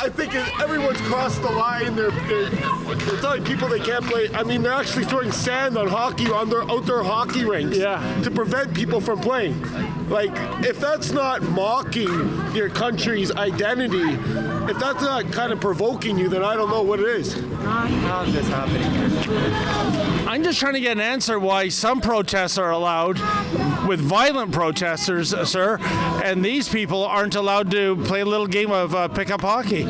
I think everyone's crossed the line. They're telling people they can't play. I mean, they're actually throwing sand on their outdoor hockey rinks to prevent people from playing. Like, if that's not mocking your country's identity, if that's not kind of provoking you, then I don't know what it is. How is this happening here? I'm just trying to get an answer why some protests are allowed with violent protesters, sir, and these people aren't allowed to play a little game of pickup hockey.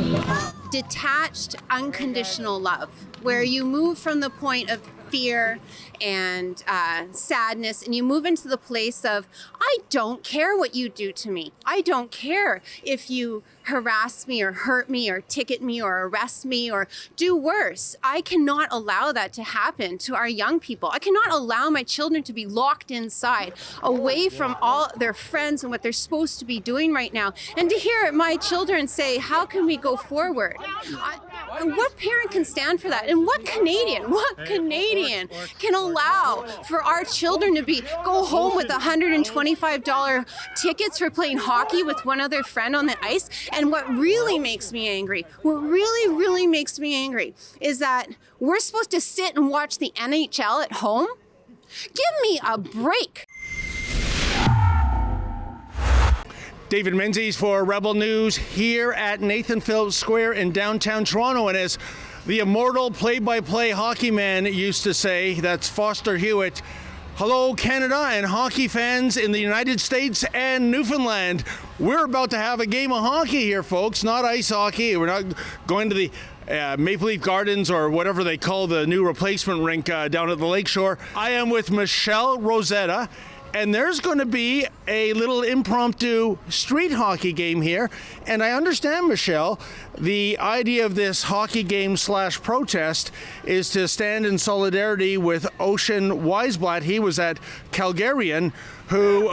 Detached, unconditional love, where you move from the point of fear and sadness, and you move into the place of, I don't care what you do to me. I don't care if you harass me or hurt me or ticket me or arrest me or do worse. I cannot allow that to happen to our young people. I cannot allow my children to be locked inside, away from all their friends and what they're supposed to be doing right now. And to hear my children say, how can we go forward? What parent can stand for that? And what Canadian can allow for our children to go home with $125 tickets for playing hockey with one other friend on the ice? And what really makes me angry, is that we're supposed to sit and watch the NHL at home? Give me a break. David Menzies for Rebel News here at Nathan Phillips Square in downtown Toronto. And as the immortal play-by-play hockey man used to say, that's Foster Hewitt, hello Canada and hockey fans in the United States and Newfoundland. We're about to have a game of hockey here, folks, not ice hockey. We're not going to the Maple Leaf Gardens or whatever they call the new replacement rink down at the Lakeshore. I am with Michelle Rosetta, and there's going to be a little impromptu street hockey game here. And I understand, Michelle, the idea of this hockey game / protest is to stand in solidarity with Ocean Wiesblatt. He was at Calgarian, who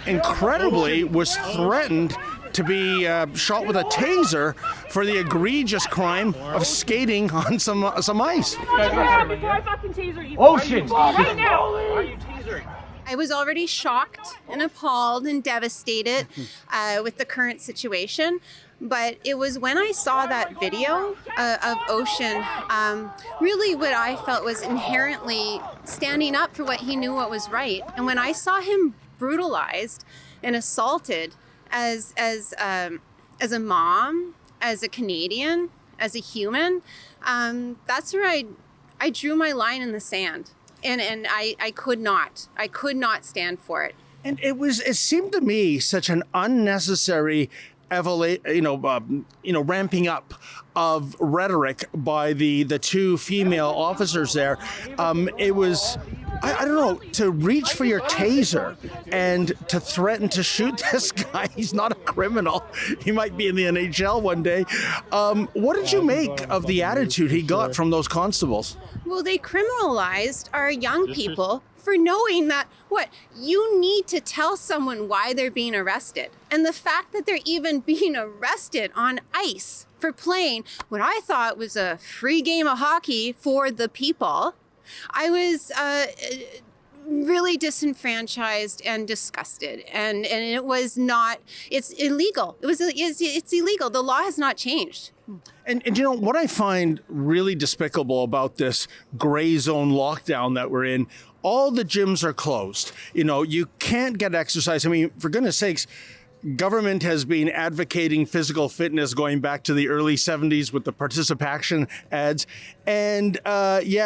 incredibly was threatened to be shot with a taser for the egregious crime of skating on some ice. Before I fucking taser you. Ocean! Right now! Why are you tasering? I was already shocked and appalled and devastated with the current situation. But it was when I saw that video of Ocean, really what I felt was inherently standing up for what he knew what was right. And when I saw him brutalized and assaulted as a mom, as a Canadian, as a human, that's where I drew my line in the sand. And I could not stand for it. And it seemed to me such an unnecessary ramping up of rhetoric by the two female officers there. It was, I don't know, to reach for your taser and to threaten to shoot this guy. He's not a criminal. He might be in the NHL one day. What did you make of the attitude he got from those constables? Well, they criminalized our young people for knowing that, you need to tell someone why they're being arrested. And the fact that they're even being arrested on ice for playing what I thought was a free game of hockey for the people, I was really disenfranchised and disgusted. And it was not, it's illegal. It's illegal. The law has not changed. And what I find really despicable about this gray zone lockdown that we're in, all the gyms are closed. You can't get exercise. I mean, for goodness sakes, government has been advocating physical fitness going back to the early 70s with the participation ads. And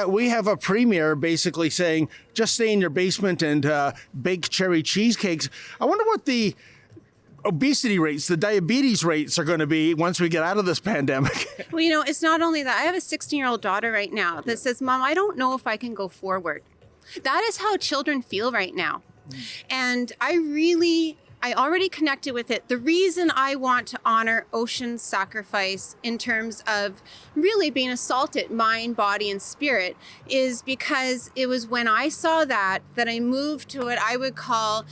we have a premier basically saying, just stay in your basement and bake cherry cheesecakes. I wonder what the obesity rates, the diabetes rates are going to be once we get out of this pandemic. Well, it's not only that. I have a 16-year-old daughter right now that says, Mom, I don't know if I can go forward. That is how children feel right now. And I already connected with it. The reason I want to honor Ocean's sacrifice in terms of really being assaulted, mind, body, and spirit, is because it was when I saw that I moved to what I would call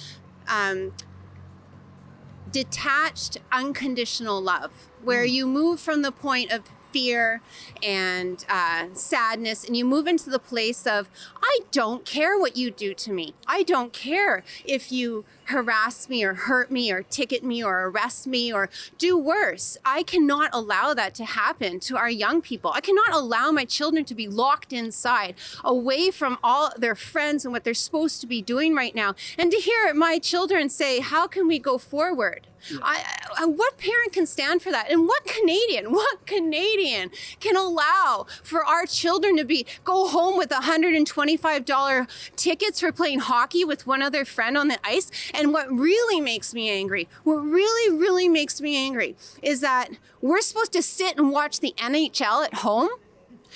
detached, unconditional love, where you move from the point of fear and sadness, and you move into the place of, I don't care what you do to me. I don't care if you harass me or hurt me or ticket me or arrest me or do worse. I cannot allow that to happen to our young people. I cannot allow my children to be locked inside, away from all their friends and what they're supposed to be doing right now. And to hear my children say, how can we go forward? What parent can stand for that? And what Canadian can allow for our children to go home with $125 tickets for playing hockey with one other friend on the ice? And what really makes me angry, is that we're supposed to sit and watch the NHL at home?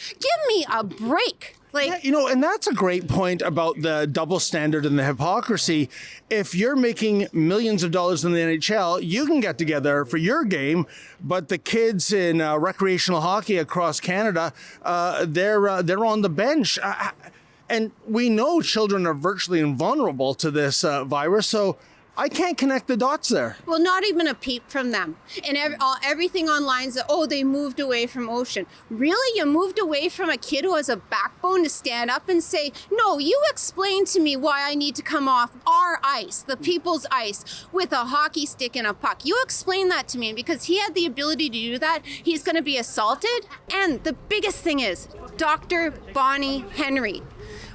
Give me a break. And that's a great point about the double standard and the hypocrisy. If you're making millions of dollars in the NHL, you can get together for your game, but the kids in recreational hockey across Canada, they're on the bench. And we know children are virtually invulnerable to this virus, so I can't connect the dots there. Well, not even a peep from them. And everything online is, they moved away from Ocean. Really? You moved away from a kid who has a backbone to stand up and say, no, you explain to me why I need to come off our ice, the people's ice, with a hockey stick and a puck. You explain that to me. And because he had the ability to do that, he's going to be assaulted. And the biggest thing is Dr. Bonnie Henry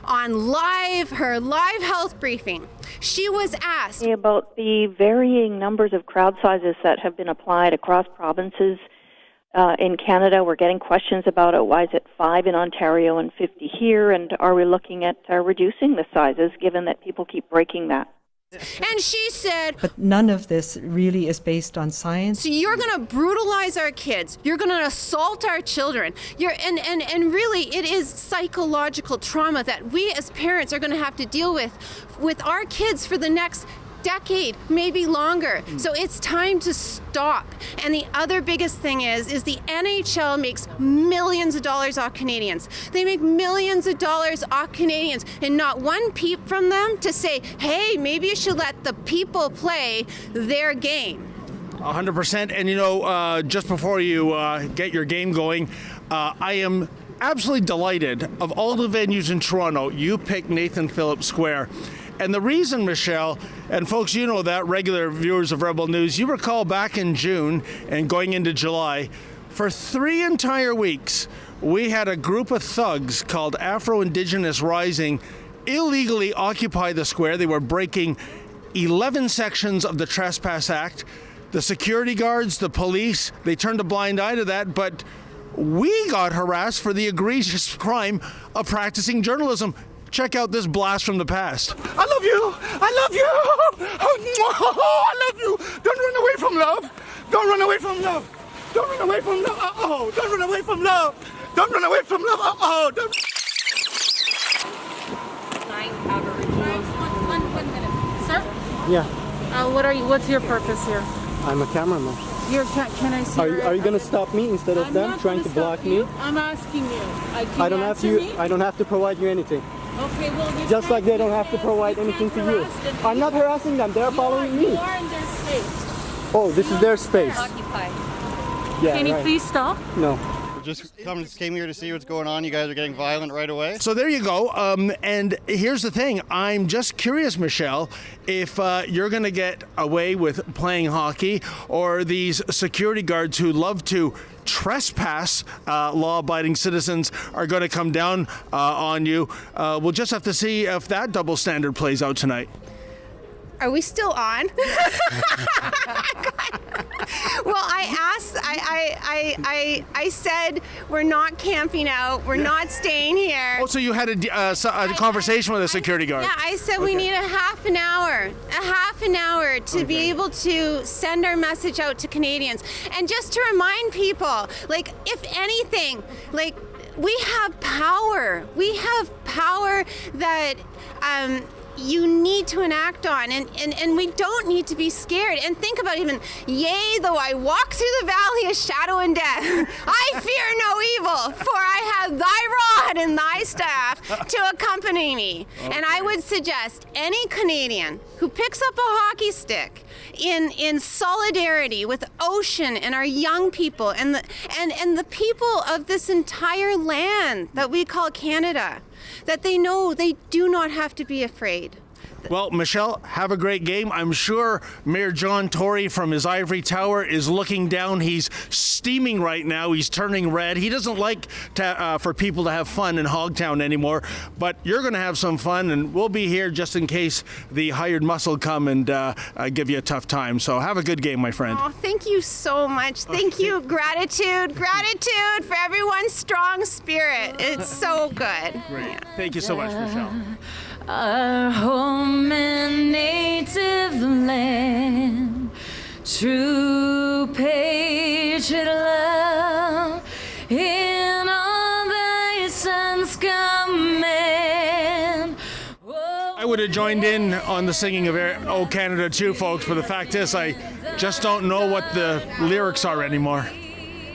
on her live health briefing. She was asked about the varying numbers of crowd sizes that have been applied across provinces in Canada. We're getting questions about it. Why is it 5 in Ontario and 50 here? And are we looking at reducing the sizes, given that people keep breaking that? And she said, but none of this really is based on science. So you're going to brutalize our kids. You're going to assault our children. And really, it is psychological trauma that we as parents are going to have to deal with our kids for the next decade, maybe longer. So it's time to stop. And the other biggest thing is the NHL makes millions of dollars off Canadians. They make millions of dollars off Canadians, and not one peep from them to say, hey, maybe you should let the people play their game. 100%. And just before you get your game going, I am absolutely delighted of all the venues in Toronto, you picked Nathan Phillips Square. And the reason, Michelle, and folks, you know that, regular viewers of Rebel News, you recall back in June and going into July, for 3 entire weeks, we had a group of thugs called Afro-Indigenous Rising illegally occupy the square. They were breaking 11 sections of the Trespass Act. The security guards, the police, they turned a blind eye to that, but we got harassed for the egregious crime of practicing journalism. Check out this blast from the past. I love you. I love you. Oh, I love you. Don't run away from love. Don't run away from love. Don't run away from love. Oh, don't run away from love. Don't run away from love. Oh, don't. 9 Aboriginals. One minute, sir. Yeah. What's your purpose here? I'm a cameraman. Can I see? Are you going to stop me instead of them trying to block me? I'm asking you. I don't have to provide you anything. Okay, well, just like they don't have to provide anything to you. I'm not harassing them. They're following me. You are in their space. Oh, this is their space. Occupied. Yeah, Can you please stop? No. Just came here to see what's going on. You guys are getting violent right away. So there you go. And here's the thing. I'm just curious, Michelle, if you're going to get away with playing hockey, or these security guards who love to trespass law-abiding citizens are going to come down on you. We'll just have to see if that double standard plays out tonight. Are we still on? Well, I said we're not camping out. We're not staying here. Oh, so you had a conversation with a security guard? Yeah, I said we need a half an hour to be able to send our message out to Canadians. And just to remind people, if anything, we have power. We have power that you need to enact on, and we don't need to be scared. And think about even, yea, though I walk through the valley of shadow and death, I fear no evil, for I have thy rod and thy staff to accompany me. Okay. And I would suggest any Canadian who picks up a hockey stick in solidarity with Ocean and our young people and the people of this entire land that we call Canada, that they know they do not have to be afraid. Well, Michelle, have a great game. I'm sure Mayor John Tory from his ivory tower is looking down. He's steaming right now. He's turning red. He doesn't like for people to have fun in Hogtown anymore, but you're going to have some fun, and we'll be here just in case the hired muscle come and give you a tough time. So have a good game, my friend. Oh, thank you so much. Thank you. Gratitude for everyone's strong spirit. It's so good. Great. Yeah. Thank you so much, Michelle. Our home and native land, true patriot love, in all thy sons command. I would have joined in on the singing of "O Canada" too, folks, but the fact is I just don't know what the lyrics are anymore.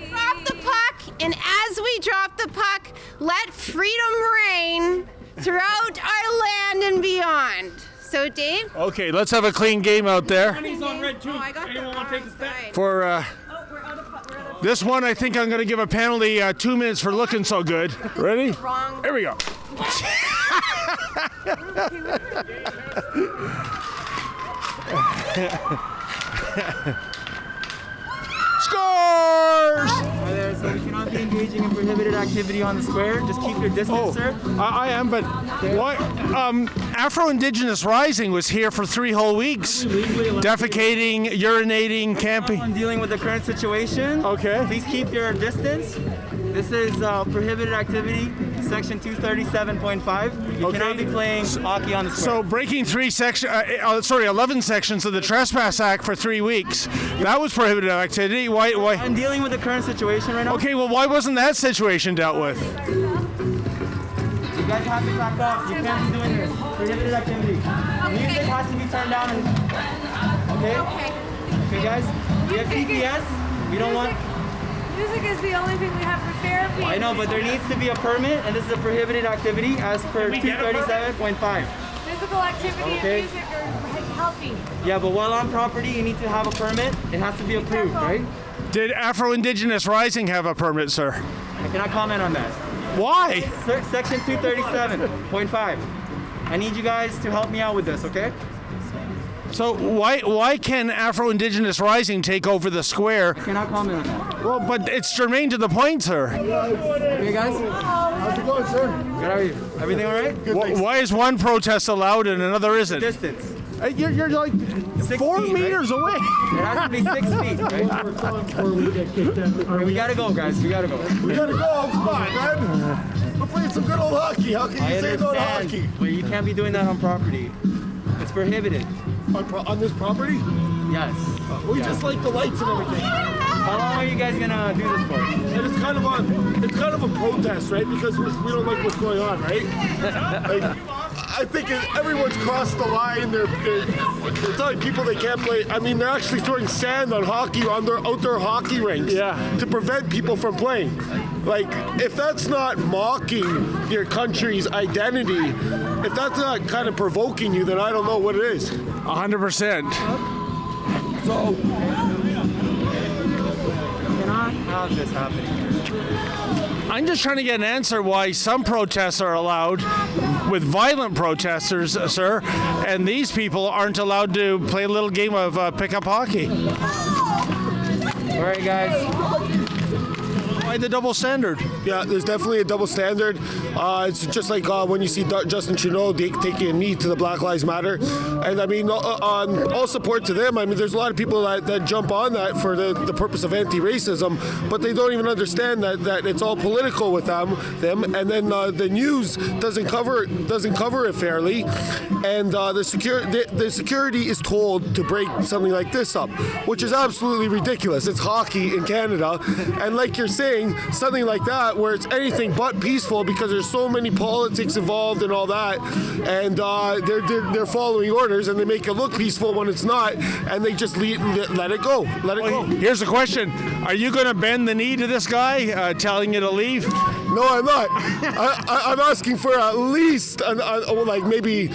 Drop the puck, and as we drop the puck, let freedom reign throughout our land and beyond. So, Dave? Okay, let's have a clean game out there. Money's on red too. Oh, I got Anyone want to take a step? For this one, I think I'm going to give a penalty 2 minutes for looking so good. Ready? Wrong. Here we go. Scores! Hi there, so we cannot be engaging in prohibited activity on the square. Just keep your distance, sir. I am, but what? Afro-Indigenous Rising was here for 3 whole weeks, defecating, urinating, camping. I'm dealing with the current situation. Okay. Please keep your distance. This is prohibited activity, section 237.5. You cannot be playing hockey on the square. So breaking 11 sections of the Trespass Act for 3 weeks. That was prohibited activity. Why? I'm dealing with the current situation right now. Okay, well, why wasn't that situation dealt with? You guys have to back up. You can't be doing this. Prohibited activity. Music has to be turned down. Okay, guys? We have CPS. We don't want... Music is the only thing we have for therapy. I know, but there needs to be a permit, and this is a prohibited activity as per 237.5. Physical activity and music are healthy. Yeah, but while on property, you need to have a permit. It has to be approved, right? Did Afro-Indigenous Rising have a permit, sir? I cannot comment on that. Why? Section 237.5. I need you guys to help me out with this, okay? So why can Afro-Indigenous Rising take over the square? I cannot comment on that. Well, but it's germane to the point, sir. Hey guys, How's it going, sir? good, how are you? Everything all right? Why is one protest allowed and another isn't? Distance. You're like 4 feet, meters away. It has to be 6 feet, right? Okay, we gotta go, guys. We gotta go. We gotta go. Come on, man. We're playing some good old hockey. How can you say no to hockey? but you can't be doing that on property. It's prohibited. On this property? Yes. We just like the lights and everything. How long are you guys gonna do this for? And it's kind of a protest, right? Because we don't like what's going on, right? Like, I think everyone's crossed the line. They're telling people they can't play. I mean, they're actually throwing sand on their outdoor hockey rinks to prevent people from playing. Like, if that's not mocking your country's identity, if that's not kind of provoking you, then I don't know what it is. 100%. So, Cannot have this happening here. I'm just trying to get an answer why some protests are allowed with violent protesters, sir, and these people aren't allowed to play a little game of pickup hockey. All right, guys. Why the double standard? yeah, there's definitely a double standard. It's just like when you see Justin Trudeau taking a knee to the Black Lives Matter. And I mean, all support to them. I mean, there's a lot of people that jump on that for the purpose of anti-racism, but they don't even understand that it's all political with them. And then the news doesn't cover it fairly. And the security is told to break something like this up, which is absolutely ridiculous. It's hockey in Canada. And like you're saying, something like that where it's anything but peaceful because there's so many politics involved and all that, and they're following orders and they make it look peaceful when it's not, and they just let it go. Here's the question: are you going to bend the knee to this guy, telling you to leave? No, I'm not. I'm asking for at least maybe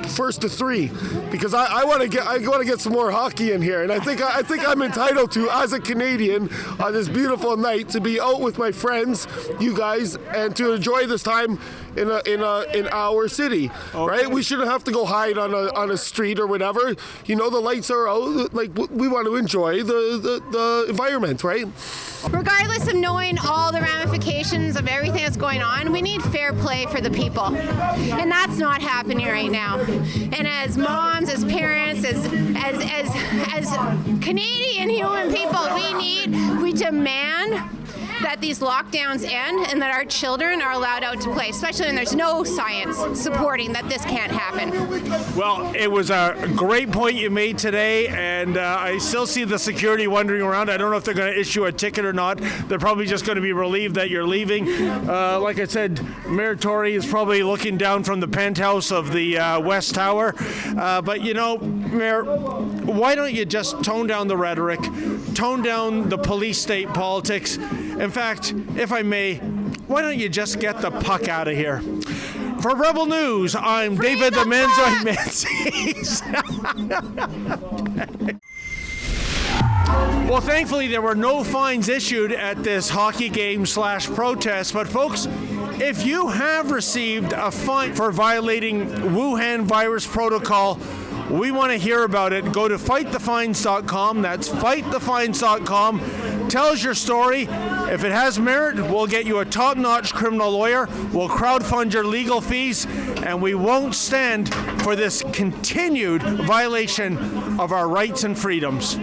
first to 3, because I want to get some more hockey in here, and I think I'm entitled to, as a Canadian, on this beautiful night, to be out with my friends, you guys, and to enjoy this time in our city, right? We shouldn't have to go hide on a street or whatever. You know, the lights are out. Like, we want to enjoy the environment, right? Regardless of knowing all the ramifications of everything that's going on, we need fair play for the people. And that's not happening right now. And as moms, as parents, as Canadian human people, we demand that these lockdowns end and that our children are allowed out to play, especially when there's no science supporting that this can't happen. Well, it was a great point you made today, and I still see the security wandering around. I don't know if they're going to issue a ticket or not. They're probably just going to be relieved that you're leaving. Like I said, Mayor Tory is probably looking down from the penthouse of the West Tower. But, you know, Mayor, why don't you just tone down the rhetoric, tone down the police state politics? In fact, if I may, why don't you just get the puck out of here? For Rebel News, I'm David the Menzies. Well, thankfully, there were no fines issued at this hockey game / protest. But folks, if you have received a fine for violating Wuhan virus protocol, we want to hear about it. Go to fightthefines.com. That's fightthefines.com. Tell us your story. If it has merit, we'll get you a top-notch criminal lawyer. We'll crowdfund your legal fees, and we won't stand for this continued violation of our rights and freedoms.